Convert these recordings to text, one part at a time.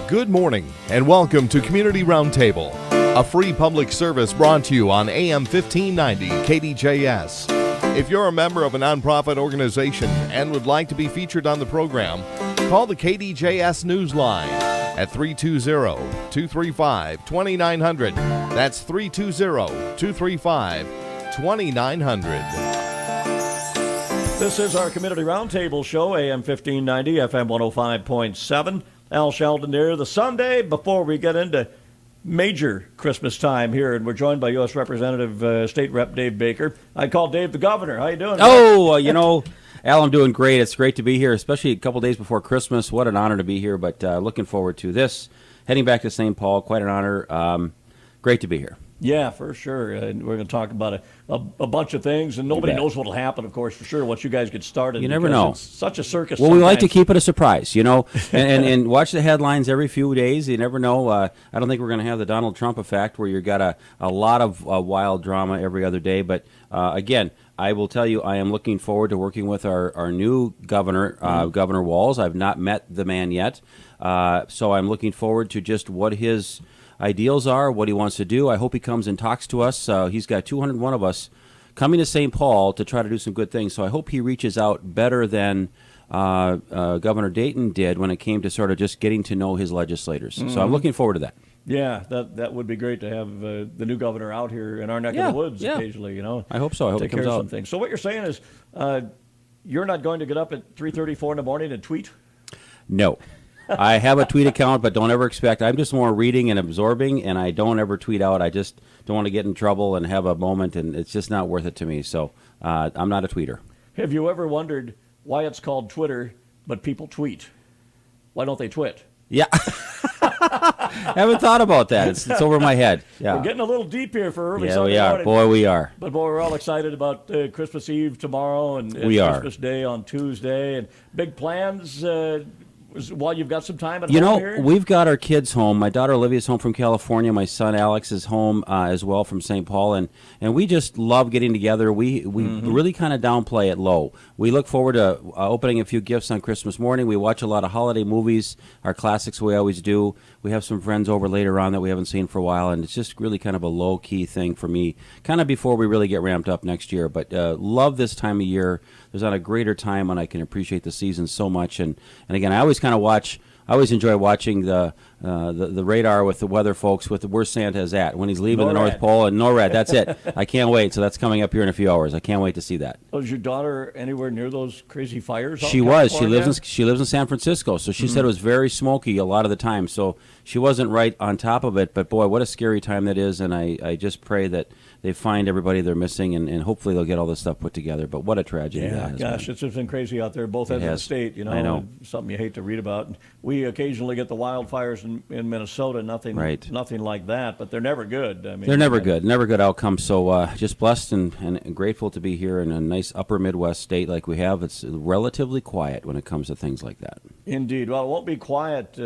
Good morning and welcome to Community Roundtable, a free public service brought to you on AM 1590 KDJS. If you're a member of a nonprofit organization and would like to be featured on the program, call the KDJS Newsline at 320-235-2900. That's 320-235-2900. This is our Community Roundtable show, AM 1590, FM 105.7. Al Sheldon here, the Sunday before we get into major Christmas time here, and we're joined by U.S. Representative State Rep Dave Baker. I call Dave the Governor. How you doing? Al, I'm doing great. It's great to be here, especially a couple days before Christmas. What an honor to be here, but looking forward to this. Heading back to St. Paul, quite an honor. Great to be here. Yeah, for sure. And we're going to talk about a bunch of things, and nobody knows what will happen, of course, for sure, once you guys get started. You never know. It's such a circus. Well, sometimes. we like to keep it a surprise, and watch the headlines every few days. You never know. I don't think we're going to have the Donald Trump effect where you've got a lot of wild drama every other day. But, again, I will tell you, I am looking forward to working with our new governor, Governor Walz. I've not met the man yet, so I'm looking forward to just what his ideals are, what he wants to do. I hope he comes and talks to us. He's got 201 of us coming to St. Paul to try to do some good things, so I hope he reaches out better than Governor Dayton did when it came to sort of just getting to know his legislators. So I'm looking forward to that. Yeah, that would be great to have the new governor out here in our neck of the woods occasionally, I hope so. I hope he comes out. Some things. So what you're saying is you're not going to get up at 3:34 in the morning and tweet? No. I have a tweet account, but don't ever expect. I'm just more reading and absorbing, and I don't ever tweet out. I just don't want to get in trouble and have a moment, and it's just not worth it to me. So I'm not a tweeter. Have you ever wondered why it's called Twitter, but people tweet? Why don't they twit? Yeah. Haven't thought about that. It's over my head. Yeah. We're getting a little deep here for early Sunday morning. we are. Boy, we are. But boy, we're all excited about Christmas Eve tomorrow and Christmas Day on Tuesday. And big plans while you've got some time at home here? We've got our kids home. My daughter Olivia's home from California. My son Alex is home as well from St. Paul. And we just love getting together. We really kind of downplay it low. We look forward to opening a few gifts on Christmas morning. We watch a lot of holiday movies, our classics we always do. We have some friends over later on that we haven't seen for a while. And it's just really kind of a low-key thing for me, kind of before we really get ramped up next year. But love this time of year. There's not a greater time when I can appreciate the season so much. And again, I always enjoy watching the radar with the weather folks with where Santa is at when he's leaving the North Pole and NORAD. That's it. I can't wait. So that's coming up here in a few hours. I can't wait to see that. Was your daughter anywhere near those crazy fires? She was. She lives in San Francisco. So she said it was very smoky a lot of the time. So she wasn't right on top of it. But boy, what a scary time that is. And I just pray that they find everybody they're missing, and hopefully they'll get all this stuff put together. But what a tragedy that has been. It's just been crazy out there, both ends of the state. I know. Something you hate to read about. We occasionally get the wildfires in Minnesota. Nothing like that, but they're never good. They're never good. Never good outcomes. So just blessed and grateful to be here in a nice upper Midwest state like we have. It's relatively quiet when it comes to things like that. Indeed. Well, it won't be quiet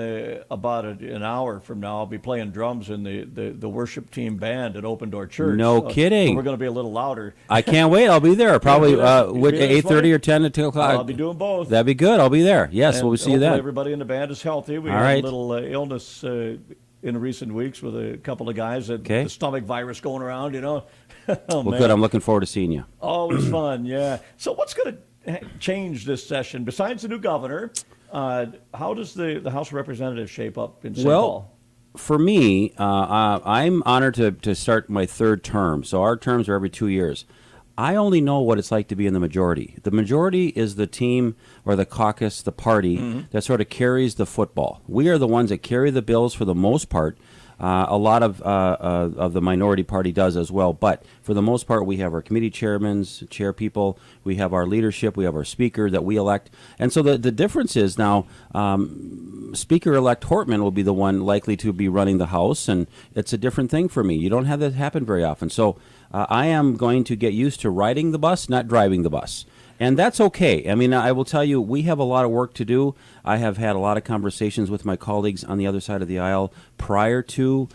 about an hour from now. I'll be playing drums in the worship team band at Open Door Church. No kidding. So we're going to be a little louder. I can't wait. I'll be there. Probably 8:30 or 10 to 2 o'clock. I'll be doing both. That'd be good. I'll be there. Yes, we'll see you then. Everybody in the band is healthy. We had a little illness in recent weeks with a couple of guys that the stomach virus going around, Well, good. I'm looking forward to seeing you. Always fun, yeah. So what's going to change this session? Besides the new governor, how does the House of Representatives shape up in St. Paul? For me, I'm honored to start my third term. So our terms are every 2 years. I only know what it's like to be in the majority. The majority is the team or the caucus, the party that sort of carries the football. We are the ones that carry the bills for the most part. A lot of the minority party does as well. But for the most part, we have our committee chairmen, chair people. We have our leadership. We have our speaker that we elect. And so the difference is now Speaker-elect Hortman will be the one likely to be running the House. And it's a different thing for me. You don't have that happen very often. So I am going to get used to riding the bus, not driving the bus. And that's okay. I mean, I will tell you, we have a lot of work to do. I have had a lot of conversations with my colleagues on the other side of the aisle prior to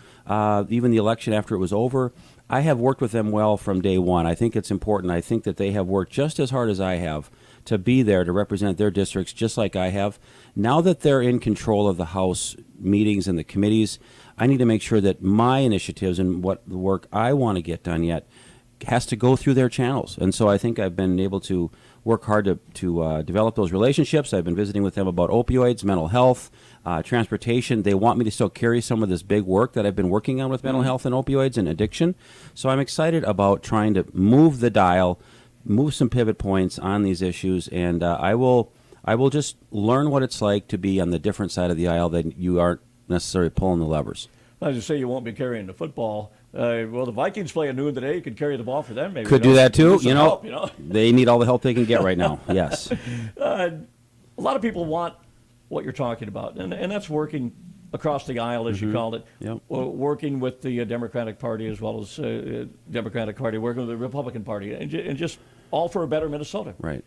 even the election after it was over. I have worked with them well from day one. I think it's important. I think that they have worked just as hard as I have to be there to represent their districts just like I have. Now that they're in control of the House, meetings and the committees. I need to make sure that my initiatives and what the work I want to get done yet has to go through their channels. And so I think I've been able to work hard to develop those relationships. I've been visiting with them about opioids, mental health, transportation. They want me to still carry some of this big work that I've been working on with mental health and opioids and addiction. So I'm excited about trying to move the dial, move some pivot points on these issues, and I will just learn what it's like to be on the different side of the aisle that you aren't necessarily pulling the levers. As you say, you won't be carrying the football. Well, the Vikings play at noon today. You could carry the ball for them, maybe. Could do that too. Help, They need all the help they can get right now. Yes. A lot of people want what you're talking about, and that's working across the aisle, as you called it. Yep. Working with the Democratic Party as well as Democratic Party, working with the Republican Party, and just all for a better Minnesota. Right.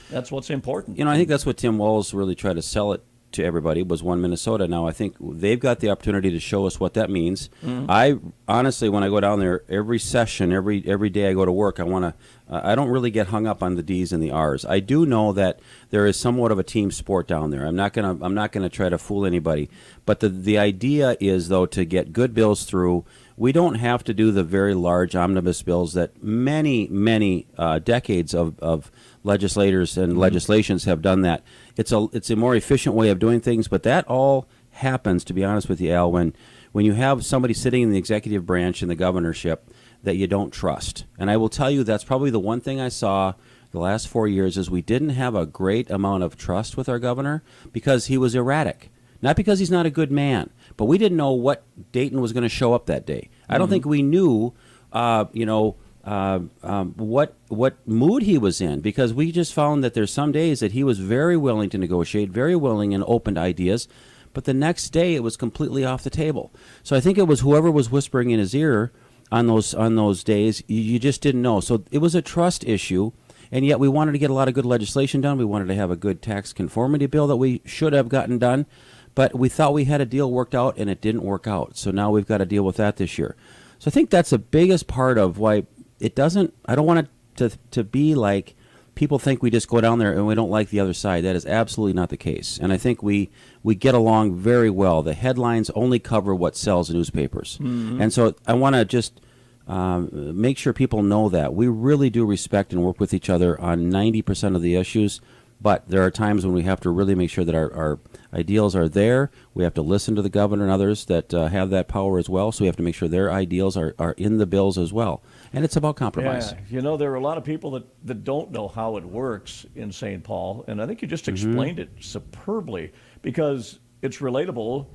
That's what's important. I think that's what Tim Walz really tried to sell it to everybody, was one Minnesota. Now I think they've got the opportunity to show us what that means. I honestly, when I go down there, every session, every day I go to work, I don't really get hung up on the D's and the R's. I do know that there is somewhat of a team sport down there. I'm not gonna try to fool anybody. But the idea is, though, to get good bills through. We don't have to do the very large omnibus bills that many decades of legislators and legislations have done that. It's a more efficient way of doing things, but that all happens, to be honest with you, Al, when you have somebody sitting in the executive branch in the governorship that you don't trust. And I will tell you, that's probably the one thing I saw the last 4 years is we didn't have a great amount of trust with our governor because he was erratic. Not because he's not a good man, but we didn't know what Dayton was going to show up that day. I don't think we knew, what mood he was in, because we just found that there's some days that he was very willing to negotiate, very willing and open to ideas, but the next day it was completely off the table. So I think it was whoever was whispering in his ear on those days, you just didn't know. So it was a trust issue. And yet we wanted to get a lot of good legislation done. We wanted to have a good tax conformity bill that we should have gotten done. But we thought we had a deal worked out, and it didn't work out. So now we've got to deal with that this year. So I think that's the biggest part of why it doesn't – I don't want it to be like people think we just go down there and we don't like the other side. That is absolutely not the case. And I think we get along very well. The headlines only cover what sells in newspapers. And so I want to just make sure people know that. We really do respect and work with each other on 90% of the issues. But there are times when we have to really make sure that our ideals are there. We have to listen to the governor and others that have that power as well. So we have to make sure their ideals are in the bills as well. And it's about compromise. Yeah, there are a lot of people that don't know how it works in St. Paul. And I think you just explained it superbly, because it's relatable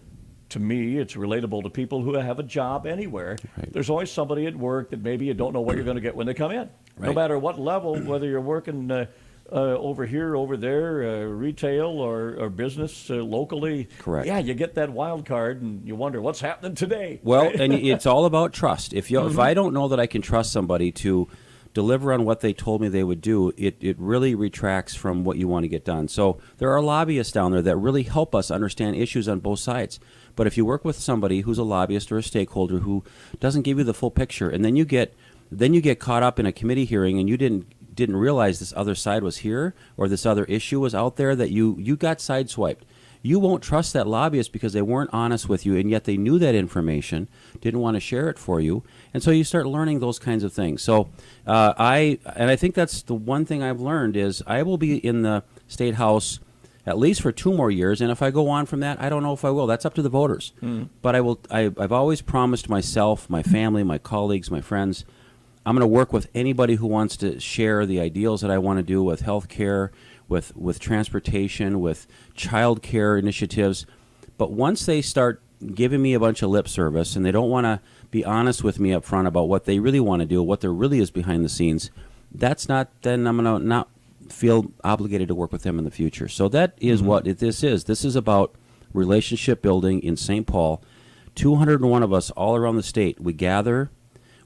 to me. It's relatable to people who have a job anywhere. Right. There's always somebody at work that maybe you don't know what you're going to get when they come in. Right. No matter what level, whether you're working over here, over there, retail or business locally. Correct. Yeah, you get that wild card and you wonder what's happening today. Well, right? And it's all about trust. If I don't know that I can trust somebody to deliver on what they told me they would do, it really retracts from what you want to get done. So there are lobbyists down there that really help us understand issues on both sides. But if you work with somebody who's a lobbyist or a stakeholder who doesn't give you the full picture, and then you get caught up in a committee hearing and you didn't realize this other side was here or this other issue was out there, that you got sideswiped. You won't trust that lobbyist because they weren't honest with you, and yet they knew that information, didn't want to share it for you, and so you start learning those kinds of things. So I think that's the one thing I've learned is I will be in the State House at least for 2 more years, and if I go on from that, I don't know if I will. That's up to the voters. But I've always promised myself, my family, my colleagues, my friends, I'm going to work with anybody who wants to share the ideals that I want to do with health care, with transportation, with child care initiatives. But once they start giving me a bunch of lip service and they don't want to be honest with me up front about what they really want to do, what there really is behind the scenes, then I'm going to not feel obligated to work with them in the future. So that is what this is. This is about relationship building in St. Paul. 201 of us all around the state. We gather.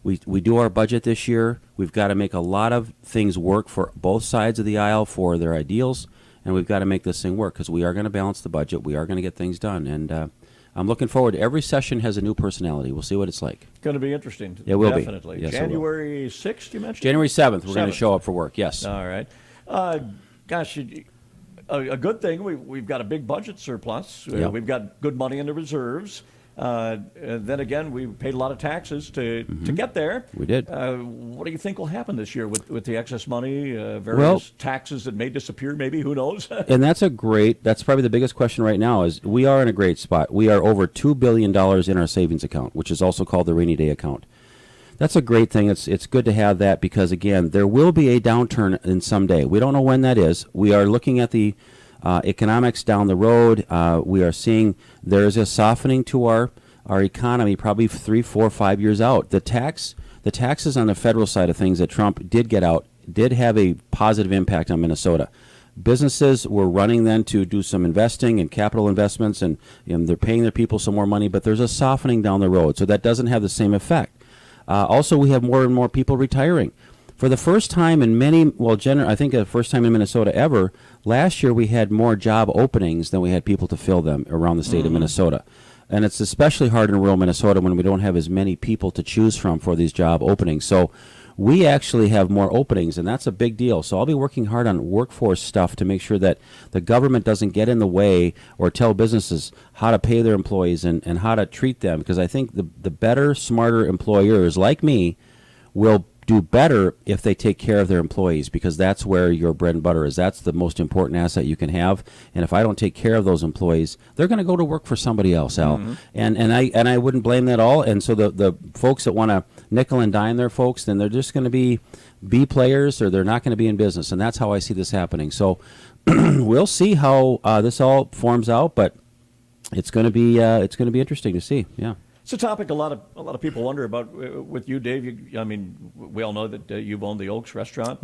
We do our budget this year. We've got to make a lot of things work for both sides of the aisle for their ideals, and we've got to make this thing work because we are going to balance the budget. We are going to get things done, and I'm looking forward. Every session has a new personality. We'll see what it's like. Going to be interesting. It will definitely. Be. Yes, January 6th, you mentioned? January 7th, we're going to show up for work, yes. All right. Gosh, a good thing. We've got a big budget surplus. Yep. We've got good money in the reserves. And then again, we paid a lot of taxes to get there. We did. What do you think will happen this year with the excess money, various taxes that may disappear, maybe? Who knows? And that's probably the biggest question right now is we are in a great spot. We are over $2 billion in our savings account, which is also called the rainy day account. That's a great thing. It's good to have that because, again, there will be a downturn in some day. We don't know when that is. We are looking at the economics down the road. We are seeing there is a softening to our economy probably 3, 4, 5 years out. The taxes on the federal side of things that Trump did get out did have a positive impact on Minnesota. Businesses were running then to do some investing and capital investments, and they're paying their people some more money, but there's a softening down the road, so that doesn't have the same effect. Also, we have more and more people retiring. For the first time in I think the first time in Minnesota ever, last year we had more job openings than we had people to fill them around the state of Minnesota. And it's especially hard in rural Minnesota when we don't have as many people to choose from for these job openings. So we actually have more openings, and that's a big deal. So I'll be working hard on workforce stuff to make sure that the government doesn't get in the way or tell businesses how to pay their employees and how to treat them, because I think the better, smarter employers like me will do better if they take care of their employees, because that's where your bread and butter is. That's the most important asset you can have. And if I don't take care of those employees, they're going to go to work for somebody else, Al. And I wouldn't blame that at all. And so the folks that want to nickel and dime their folks, then they're just going to be B players, or they're not going to be in business. And that's how I see this happening. So we'll see how this all forms out, but it's going to be interesting to see. Yeah. It's a topic a lot of people wonder about with you, Dave. We all know that you've owned the Oaks restaurant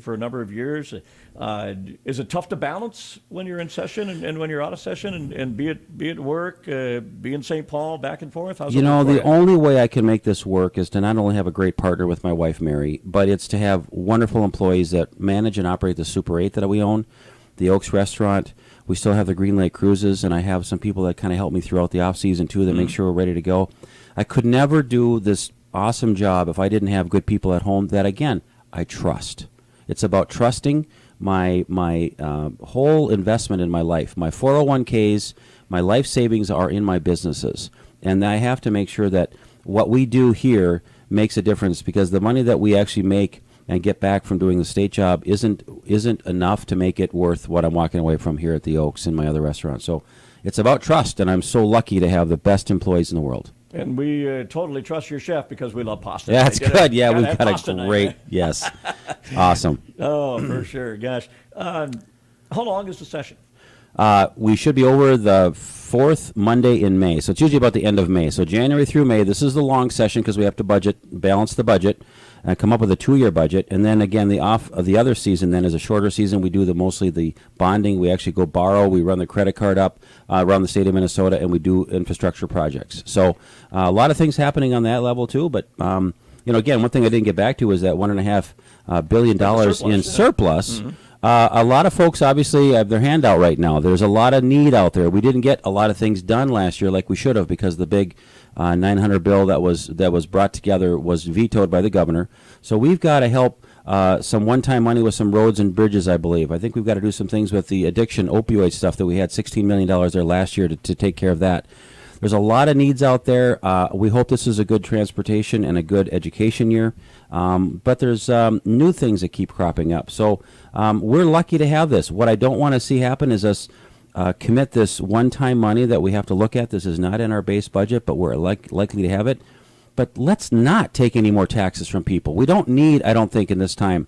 for a number of years. Is it tough to balance when you're in session and when you're out of session, and be at work, be in St. Paul, back and forth? How's the only way I can make this work is to not only have a great partner with my wife, Mary, but it's to have wonderful employees that manage and operate the Super 8 that we own, the Oaks restaurant. We still have the Green Lake Cruises, and I have some people that kind of help me throughout the off-season, too, that make sure we're ready to go. I could never do this awesome job if I didn't have good people at home that, again, I trust. It's about trusting my whole investment in my life. My 401ks, my life savings are in my businesses, and I have to make sure that what we do here makes a difference, because the money that we actually make and get back from doing the state job isn't enough to make it worth what I'm walking away from here at the Oaks and my other restaurants. So it's about trust, and I'm so lucky to have the best employees in the world. And we totally trust your chef because we love pasta. Yeah, that's good. Yeah, we've got a great, yes, awesome. Oh, for sure. Gosh. How long is the session? We should be over the fourth Monday in May. So it's usually about the end of May. So January through May, this is the long session because we have to balance the budget, and come up with a 2-year budget. And then again, the other season then is a shorter season. We do mostly the bonding. We actually go borrow. We run the credit card up around the state of Minnesota, and we do infrastructure projects. So a lot of things happening on that level too. But again, one thing I didn't get back to is that $1.5 billion in surplus. Mm-hmm. A lot of folks obviously have their hand out right now. There's a lot of need out there. We didn't get a lot of things done last year like we should have, because the big 900 bill that was brought together was vetoed by the governor. So we've got to help some one-time money with some roads and bridges, I believe. I think we've got to do some things with the addiction opioid stuff that we had $16 million there last year to take care of that. There's a lot of needs out there. We hope this is a good transportation and a good education year. But there's new things that keep cropping up. So we're lucky to have this. What I don't want to see happen is us commit this one-time money that we have to look at. This is not in our base budget, but we're likely to have it. But let's not take any more taxes from people. We don't need, I don't think, in this time,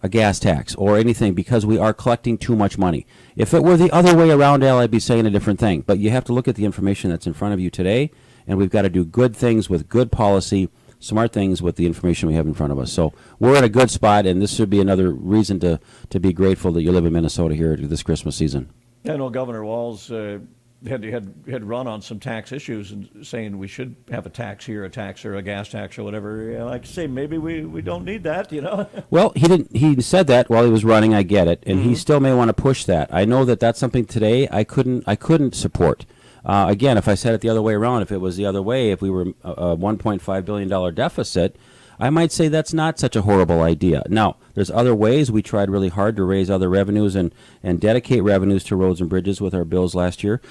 a gas tax or anything, because we are collecting too much money. If it were the other way around, Al, I'd be saying a different thing. But you have to look at the information that's in front of you today, and we've got to do good things with good policy, smart things with the information we have in front of us. So we're in a good spot, and this should be another reason to be grateful that you live in Minnesota here this Christmas season. I know Governor Walz had run on some tax issues and saying we should have a tax here, a tax or a gas tax or whatever. Like I say, maybe we don't need that, Well, he said that while he was running. I get it, and he still may want to push that. I know that that's something today I couldn't support. Again, if I said it the other way around, if it was the other way, if we were a $1.5 billion deficit, I might say that's not such a horrible idea. Now, there's other ways. We tried really hard to raise other revenues and dedicate revenues to roads and bridges with our bills last year.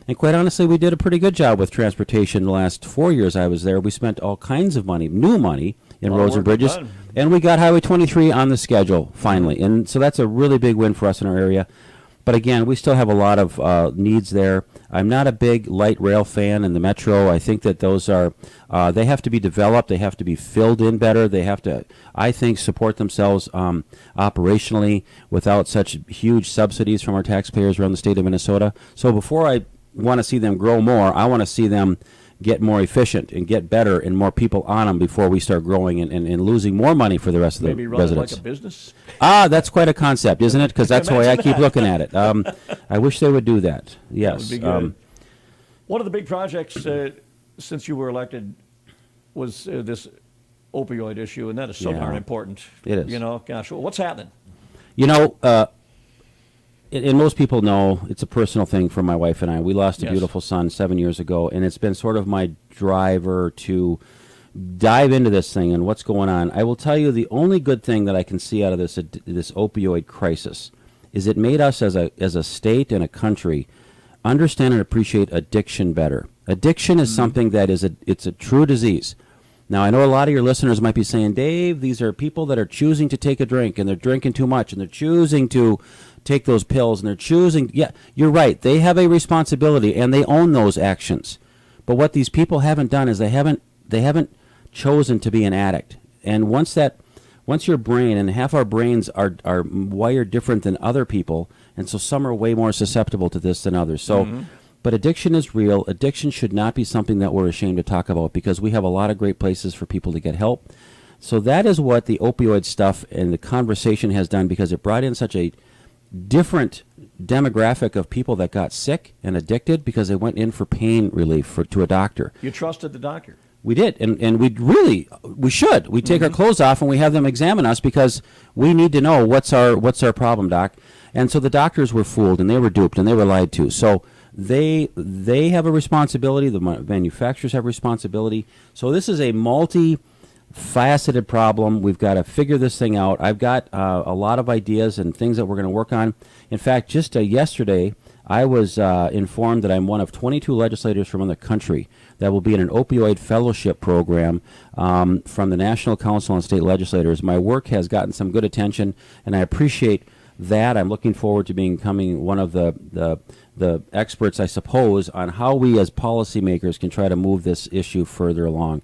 And quite honestly, we did a pretty good job with transportation the last 4 years I was there. We spent all kinds of money, new money, in roads and bridges. And we got Highway 23 on the schedule, finally. And so that's a really big win for us in our area. But again, we still have a lot of needs there. I'm not a big light rail fan in the metro. I think that those are, they have to be developed. They have to be filled in better. They have to, I think, support themselves operationally without such huge subsidies from our taxpayers around the state of Minnesota. So before I want to see them grow more, I want to see them get more efficient and get better and more people on them before we start growing and losing more money for the rest of the Maybe run residents. Like a business? That's quite a concept, isn't it? Because that's the way I keep looking at it. I wish they would do that. Yes. That would be good. One of the big projects since you were elected was this opioid issue, and that is so darn important. It is. You know, gosh, what's happening? You know, and most people know it's a personal thing for my wife and I. We lost a beautiful son 7 years ago, and it's been sort of my driver to dive into this thing and what's going on. I will tell you the only good thing that I can see out of this opioid crisis is it made us as a state and a country understand and appreciate addiction better. Addiction is something that it's a true disease. Now, I know a lot of your listeners might be saying, Dave, these are people that are choosing to take a drink, and they're drinking too much, and they're choosing to take those pills, and they're choosing. Yeah, you're right. They have a responsibility, and they own those actions. But what these people haven't done is they haven't chosen to be an addict. And once your brain, and half our brains are wired different than other people, and so some are way more susceptible to this than others. So. But addiction is real. Addiction should not be something that we're ashamed to talk about because we have a lot of great places for people to get help. So that is what the opioid stuff and the conversation has done because it brought in such a different demographic of people that got sick and addicted because they went in for pain relief to a doctor. You trusted the doctor. We did, and we should. We take our clothes off and we have them examine us because we need to know what's our problem, doc. And so the doctors were fooled and they were duped and they were lied to. So they have a responsibility. The manufacturers have responsibility. So this is a multi-faceted problem. We've got to figure this thing out. I've got a lot of ideas and things that we're going to work on. In fact, just yesterday, I was informed that I'm one of 22 legislators from the country that will be in an opioid fellowship program from the National Council on State Legislators. My work has gotten some good attention, and I appreciate that. I'm looking forward to becoming one of the experts, I suppose, on how we as policymakers can try to move this issue further along.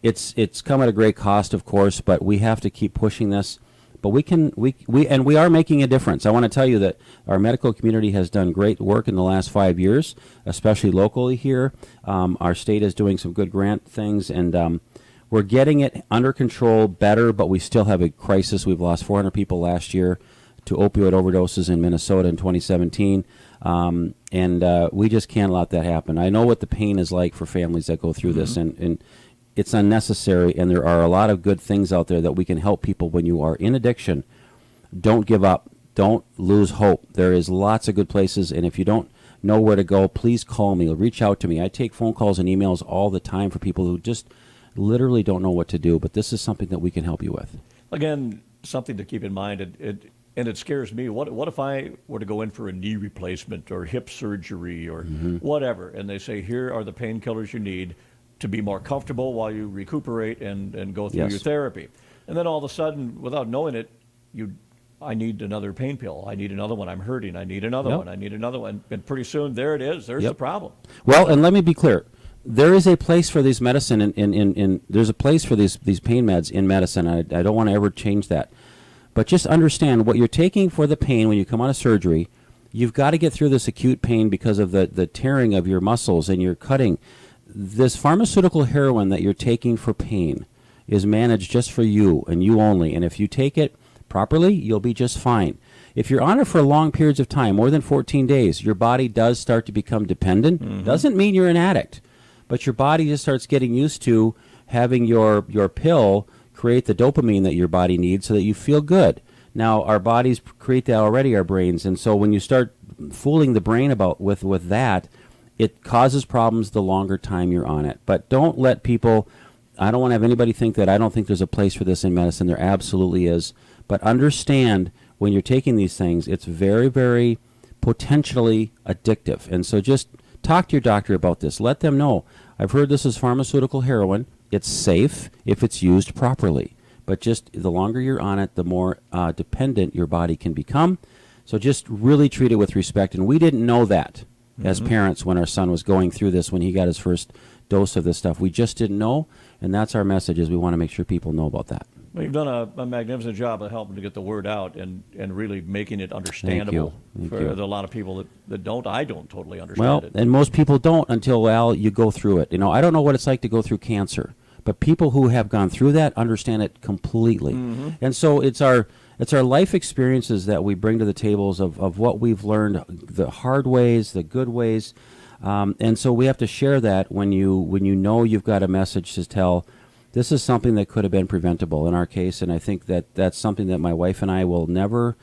It's come at a great cost, of course, but we have to keep pushing this. But we are making a difference. I want to tell you that our medical community has done great work in the last 5 years, especially locally here. Our state is doing some good grant things, and we're getting it under control better, but we still have a crisis. We've lost 400 people last year to opioid overdoses in Minnesota in 2017, and we just can't let that happen. I know what the pain is like for families that go through this, and it's unnecessary, and there are a lot of good things out there that we can help people when you are in addiction. Don't give up. Don't lose hope. There is lots of good places, and if you don't know where to go, please call me. Reach out to me. I take phone calls and emails all the time for people who just literally don't know what to do, but this is something that we can help you with. Again, something to keep in mind, and it scares me. What if I were to go in for a knee replacement or hip surgery or whatever, and they say, here are the painkillers you need to be more comfortable while you recuperate and go through your therapy. And then all of a sudden, without knowing it, I need another pain pill. I need another one. I'm hurting. I need another one. I need another one. And pretty soon, there it is. There's the problem. Well, and let me be clear. There is a place for these medicine in there's a place for these pain meds in medicine. I don't want to ever change that. But just understand what you're taking for the pain when you come out of surgery, you've got to get through this acute pain because of the tearing of your muscles and your cutting. This pharmaceutical heroin that you're taking for pain is managed just for you and you only. And if you take it properly, you'll be just fine. If you're on it for long periods of time, more than 14 days, your body does start to become dependent. Doesn't mean you're an addict, but your body just starts getting used to having your pill create the dopamine that your body needs so that you feel good. Now, our bodies create that already, our brains, and so when you start fooling the brain about with that, it causes problems the longer time you're on it. But don't let people I don't want to have anybody think that I don't think there's a place for this in medicine. There absolutely is. But understand when you're taking these things, it's very, very potentially addictive. And so just talk to your doctor about this. Let them know. I've heard this is pharmaceutical heroin. It's safe if it's used properly. But just the longer you're on it, the more dependent your body can become. So just really treat it with respect. And we didn't know that as parents when our son was going through this, when he got his first dose of this stuff. We just didn't know. And that's our message, is we want to make sure people know about that. Well, you've done a magnificent job of helping to get the word out and really making it understandable Thank for you. a lot of people that don't. I don't totally understand Well, it. and most people don't until, well, you go through it. You know, I don't know what it's like to go through cancer, but people who have gone through that understand it completely. And so it's our life experiences that we bring to the tables of what we've learned, the hard ways, the good ways. And so we have to share that when you know you've got a message to tell. This is something that could have been preventable in our case, and I think that that's something that my wife and I will never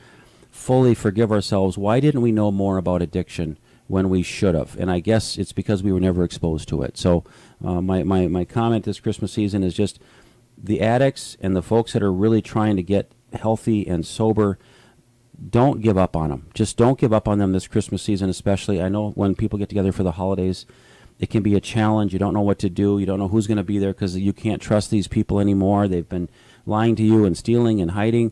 fully forgive ourselves. Why didn't we know more about addiction when we should have? And I guess it's because we were never exposed to it. So my comment this Christmas season is just the addicts and the folks that are really trying to get healthy and sober, don't give up on them. Just don't give up on them this Christmas season especially. I know when people get together for the holidays, it can be a challenge. You don't know what to do. You don't know who's going to be there because you can't trust these people anymore. They've been lying to you and stealing and hiding.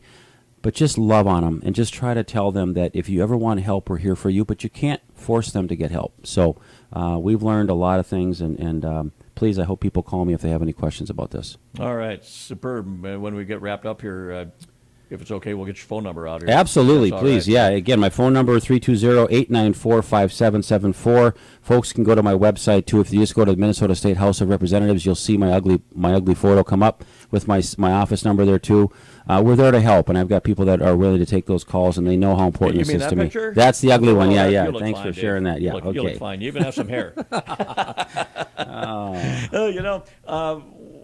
But just love on them and just try to tell them that if you ever want help, we're here for you. But you can't force them to get help. So we've learned a lot of things. And please, I hope people call me if they have any questions about this. All right, superb. When we get wrapped up here, if it's okay, we'll get your phone number out here. Absolutely, That's all please. right. Yeah, again, my phone number is 320-894-5774. Folks can go to my website, too. If you just go to the Minnesota State House of Representatives, you'll see my ugly photo come up with my office number there, too. We're there to help, and I've got people that are willing to take those calls, and they know how important You this mean is that to me. picture? That's the ugly one. Oh, Yeah, you yeah. look Thanks fine, for Dave. sharing that. Yeah, You okay. look fine. You even have some hair.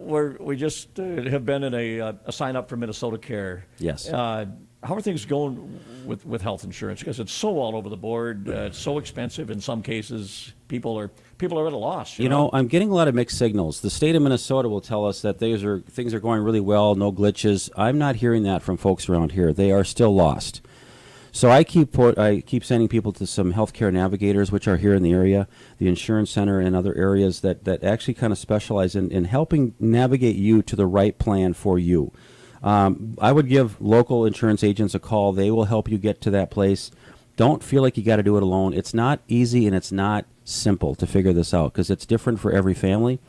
We just have been in a sign up for Minnesota Care. Yes. How are things going with health insurance? Because it's so all over the board. It's so expensive in some cases. People are at a loss. You know, I'm getting a lot of mixed signals. The state of Minnesota will tell us that things are going really well, no glitches. I'm not hearing that from folks around here. They are still lost. So I keep sending people to some healthcare navigators, which are here in the area, the insurance center and other areas that actually kind of specialize in helping navigate you to the right plan for you. I would give local insurance agents a call. They will help you get to that place. Don't feel like you got to do it alone. It's not easy and it's not simple to figure this out because it's different for every family.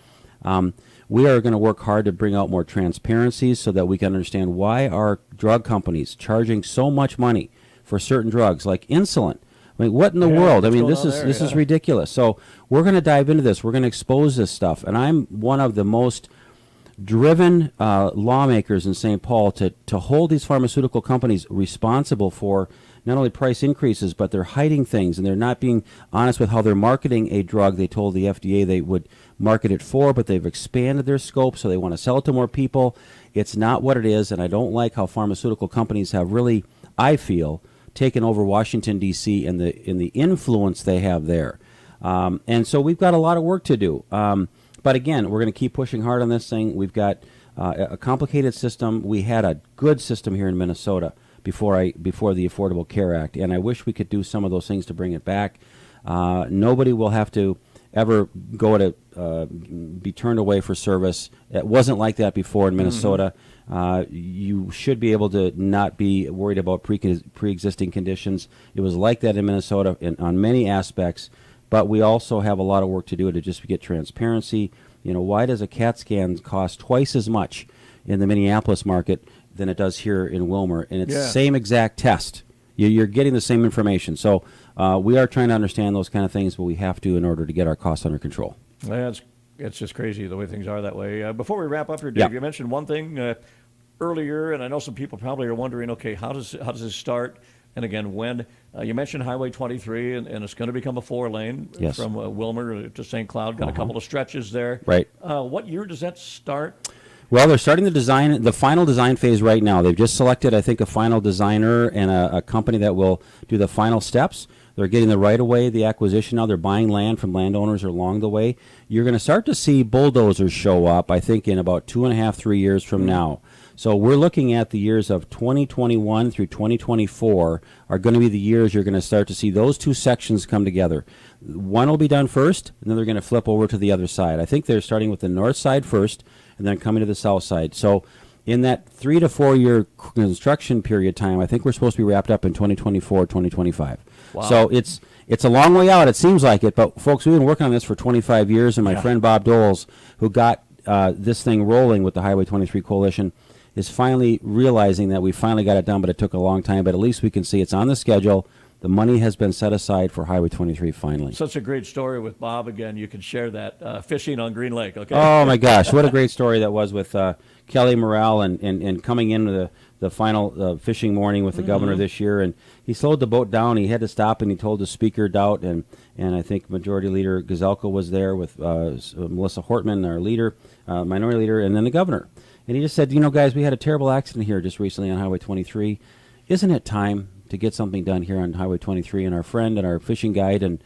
We are going to work hard to bring out more transparency so that we can understand why are drug companies charging so much money for certain drugs like insulin. I mean, what in the world? I mean, this is ridiculous. So we're going to dive into this. We're going to expose this stuff. And I'm one of the most driven lawmakers in St. Paul to hold these pharmaceutical companies responsible for not only price increases, but they're hiding things and they're not being honest with how they're marketing a drug they told the FDA they would market it for, but they've expanded their scope, so they want to sell it to more people. It's not what it is, and I don't like how pharmaceutical companies have really, I feel, taken over Washington, D.C. and the influence they have there. And so we've got a lot of work to do. But again, we're going to keep pushing hard on this thing. We've got a complicated system. We had a good system here in Minnesota before the Affordable Care Act, and I wish we could do some of those things to bring it back. Nobody will have to ever go to be turned away for service. It wasn't like that before in Minnesota. You should be able to not be worried about pre-existing conditions. It was like that in Minnesota on many aspects. But we also have a lot of work to do to just get transparency. You know, why does a CAT scan cost twice as much in the Minneapolis market than it does here in Willmar? And it's the same exact test. You're getting the same information. So we are trying to understand those kind of things, but we have to in order to get our costs under control. It's just crazy the way things are that way. Before we wrap up here, Dave, you mentioned one thing earlier, and I know some people probably are wondering, okay, how does this start? And again, when you mentioned Highway 23, and it's going to become a 4-lane from Willmar to St. Cloud. Got a couple of stretches there. Right. What year does that start? Well, they're starting the final design phase right now. They've just selected, I think, a final designer and a company that will do the final steps. They're getting the right of way, the acquisition now. They're buying land from landowners along the way. You're going to start to see bulldozers show up, I think, in about 2.5, 3 years from now. So we're looking at the years of 2021 through 2024 are going to be the years you're going to start to see those two sections come together. One will be done first, and then they're going to flip over to the other side. I think they're starting with the north side first, and then coming to the south side. So in that 3 to 4 year construction period time, I think we're supposed to be wrapped up in 2024, 2025. Wow. So it's a long way out. It seems like it, but folks, we've been working on this for 25 years, and my friend Bob Doles, who got this thing rolling with the Highway 23 Coalition, is finally realizing that we finally got it done, but it took a long time. But at least we can see it's on the schedule. The money has been set aside for Highway 23 finally. Such a great story with Bob. Again, you can share that fishing on Green Lake, okay? Oh, my gosh. What a great story that was with Kelly Morrell and coming into the final fishing morning with the governor this year. And he slowed the boat down. He had to stop, and he told the speaker doubt. And I think Majority Leader Gazelka was there with Melissa Hortman, our leader, minority leader, and then the governor. And he just said, guys, we had a terrible accident here just recently on Highway 23. Isn't it time to get something done here on Highway 23? And our friend and our fishing guide and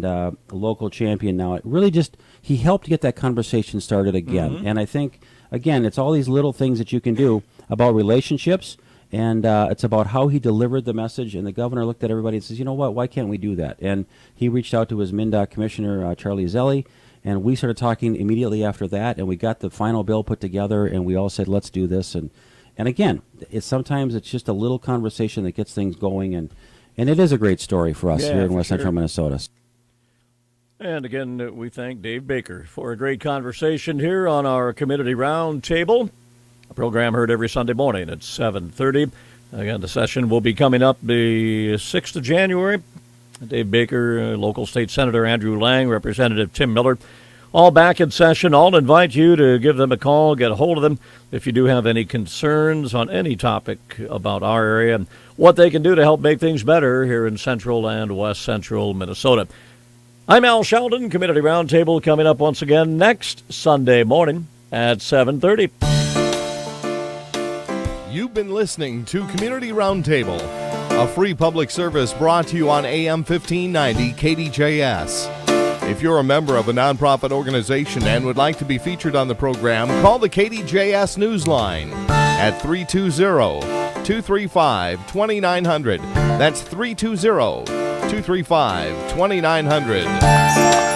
a local champion now, it really just, he helped get that conversation started again. And I think, again, it's all these little things that you can do about relationships, and it's about how he delivered the message. And the governor looked at everybody and says, you know what, why can't we do that? And he reached out to his MnDOT commissioner, Charlie Zelli, and we started talking immediately after that, and we got the final bill put together, and we all said, let's do this. And again, sometimes it's just a little conversation that gets things going, and it is a great story for us here in West Central Minnesota. And again, we thank Dave Baker for a great conversation here on our Community Roundtable, a program heard every Sunday morning at 7:30. Again, the session will be coming up the 6th of January. Dave Baker, local state senator Andrew Lang, Representative Tim Miller, all back in session. I'll invite you to give them a call, get a hold of them if you do have any concerns on any topic about our area and what they can do to help make things better here in central and west central Minnesota. I'm Al Sheldon. Community Roundtable coming up once again next Sunday morning at 7:30. You've been listening to Community Roundtable, a free public service brought to you on AM 1590 KDJS. If you're a member of a nonprofit organization and would like to be featured on the program, call the KDJS Newsline at 320-235-2900. That's 320-235-2900.